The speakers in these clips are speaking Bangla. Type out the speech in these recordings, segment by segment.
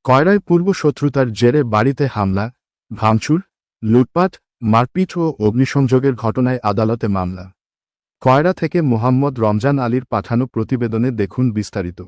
কয়রায় পূর্ব শত্রুতার জেরে বাড়িতে হামলা, ভাঙচুর, লুটপাট, মারপিট ও অগ্নিসংযোগের ঘটনায় আদালতে মামলা। কয়রা থেকে মোহাম্মদ রমজান আলীর পাঠানো প্রতিবেদনে দেখুন বিস্তারিত।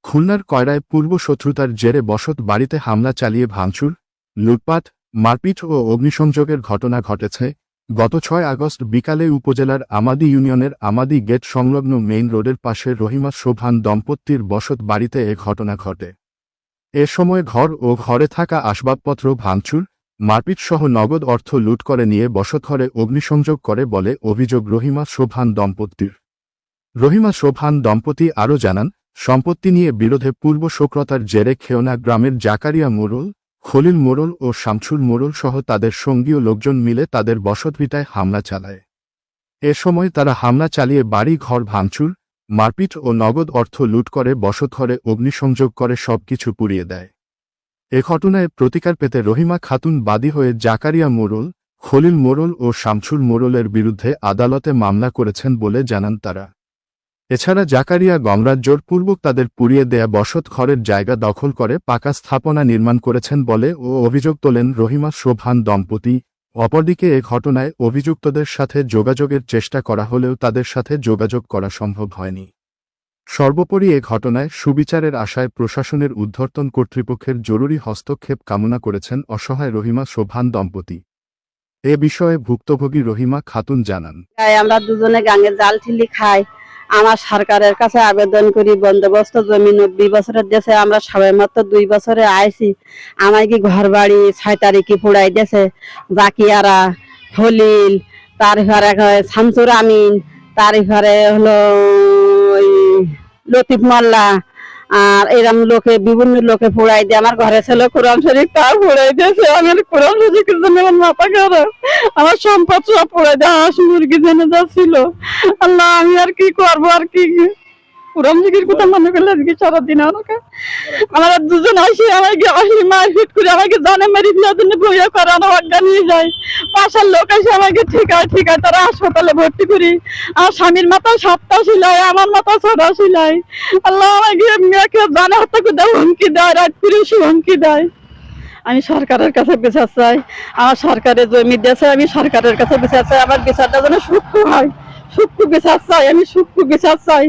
খুলনার কয়রায় পূর্ব শত্রুতার জেরে বসত বাড়িতে হামলা চালিয়ে ভাঙচুর, লুটপাট, মারপিট ও অগ্নিসংযোগের ঘটনা ঘটেছে। গত 6 আগস্ট বিকালে উপজেলার আমাদি ইউনিয়নের আমাদি গেট সংলগ্ন মেইন রোডের পাশে রহিমা শোভান দম্পতির বসত বাড়িতে এ ঘটনা ঘটে। এ সময় ঘর ও ঘরে থাকা আসবাবপত্র ভাঙচুর, মারপিট সহ নগদ অর্থ লুট করে নিয়ে বসতঘরে অগ্নিসংযোগ করে বলে অভিযোগ রহিমা শোভান দম্পতির। রহিমা শোভান দম্পতি আরও জানান, সম্পত্তি নিয়ে বিরোধে পূর্ব শত্রুতার জেরে খেওনা গ্রামের জাকারিয়া মোড়ল, খলিল মোড়ল ও শামছুর মোড়ল সহ তাদের সঙ্গীয় লোকজন মিলে তাদের বসতভিটায় হামলা চালায়। এ সময় তারা হামলা চালিয়ে বাড়ি ঘর ভাঙচুর, মারপিট ও নগদ অর্থ লুট করে বসতঘরে অগ্নিসংযোগ করে সবকিছু পুড়িয়ে দেয়। এ ঘটনায় প্রতিকার পেতে রহিমা খাতুন বাদী হয়ে জাকারিয়া মোড়ল, খলিল মোড়ল ও শামছুর মোড়লের বিরুদ্ধে আদালতে মামলা করেছেন বলে জানান তারা। এছাড়া জাকারিয়া গণরাজ্যপূর্বক তাদের পুড়িয়ে দেয়া বসত ঘরের জায়গা দখল করে পাকা স্থাপনা নির্মাণ করেছেন বলে ও অভিযোগ তোলেন রহিমা শোভান দম্পতি। অপরদিকে এ ঘটনায় অভিযুক্তদের সাথে যোগাযোগের চেষ্টা করা হলেও তাদের সাথে যোগাযোগ করা সম্ভব হয়নি। সর্বোপরি এ ঘটনায় সুবিচারের আশায় প্রশাসনের ঊর্ধ্বতন কর্তৃপক্ষের জরুরি হস্তক্ষেপ কামনা করেছেন অসহায় রহিমা শোভান দম্পতি। এ বিষয়ে ভুক্তভোগী রহিমা খাতুন জানান, আমরা দুজনে গাঙের জাল ঠিলি খাই। আমার সরকারের কাছে আবেদন করি, বন্দোবস্ত জমি 90 বছরের দেশে আমরা সবাই মাত্র 2 বছরে আইছি। আমার কি ঘর বাড়ি 6 তারিখে পুড়াই দিয়েছে জাকিয়ারা, খলিল, তারপরে শামসুর আমিন, তারপরে হলো লতিফ মোল্লা, আর এরকম লোকে বিভিন্ন লোকে পুড়াই দিয়ে আমার ঘরে ছিল কোরআন শরীফ, তার পুড়াই দিয়েছে। আমার কোরআন শরীফের জন্য আমার মাথা খারাপ, আমার সম্পদ সব পুড়াই দেওয়া, হাঁস মুরগি জেনে যাচ্ছিল। আল্লাহ, আমি আর কি করবো, আর কি কোরআন শরীফের কথা মনে করলে আজকে সারাদিন আমার দুজন আসি, আমাকে আসলে মারপিট করে আমাকে জানে মেরে ফেলার জন্য বইয়া করে আমার অজ্ঞান নিয়ে যায়। পাশার লোক এসে আমাকে ঠিকায় তারা হাসপাতালে ভর্তি করি। আমার স্বামীর মাথা 7টা সিলাই, আমার মাথা 6টা সিলাই। আল্লাহ, আমাকে মেয়েকে জানে হত্যা করে দেয়, হুমকি দেয়, রাত করে হুমকি দেয়। আমি সরকারের কাছে বিচার চাই, আমার সরকারের জমি দিয়েছে, আমি সরকারের কাছে বিচার চাই, আমার বিচারটা যেন সূক্ষ্ম হয়। সূক্ষ্ম বিচার চাই, আমি সূক্ষ্ম বিচার চাই,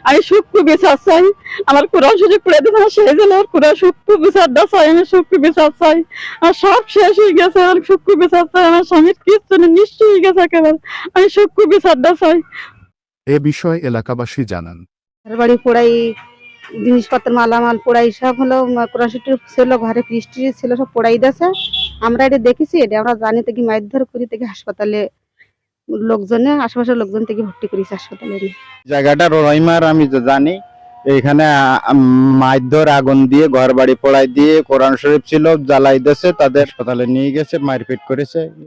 আমি সূক্ষ্ম বিচার চাই। আমার কোরআন শরীফ পড়ে দিতে সেই জন্য কোরআন সূক্ষ্ম বিচারটা চাই, আমি সূক্ষ্ম বিচার চাই। আমার সব শেষ হয়ে গেছে, আমার সূক্ষ্ম বিচার চাই। আমার স্বামীর কিছু নিশ্চয় হয়ে গেছে একেবারে, আমি সূক্ষ্ম বিচারটা চাই। এ বিষয়ে এলাকাবাসী জানান, বাড়ি পোড়াই, জিনিসপত্র মালামাল পোড়াই, সব হলো কোরআন শরীফ ছিল, ঘরে কৃষ্টি ছিল, সব পোড়াই দিয়েছে। আমরা এটা দেখেছি, এটা আমরা জানি থেকে মারধর করি থেকে হাসপাতালে লোকজনে, আশেপাশের লোকজন থেকে ভর্তি করেছে হাসপাতালে। জায়গাটা রহিমার আমি তো জানি, এখানে মারধর, আগুন দিয়ে ঘর বাড়ি পোড়াই দিয়ে কোরআন শরীফ ছিল জ্বালাই দিয়েছে, তাদের হাসপাতালে নিয়ে গেছে, মারপিট করেছে।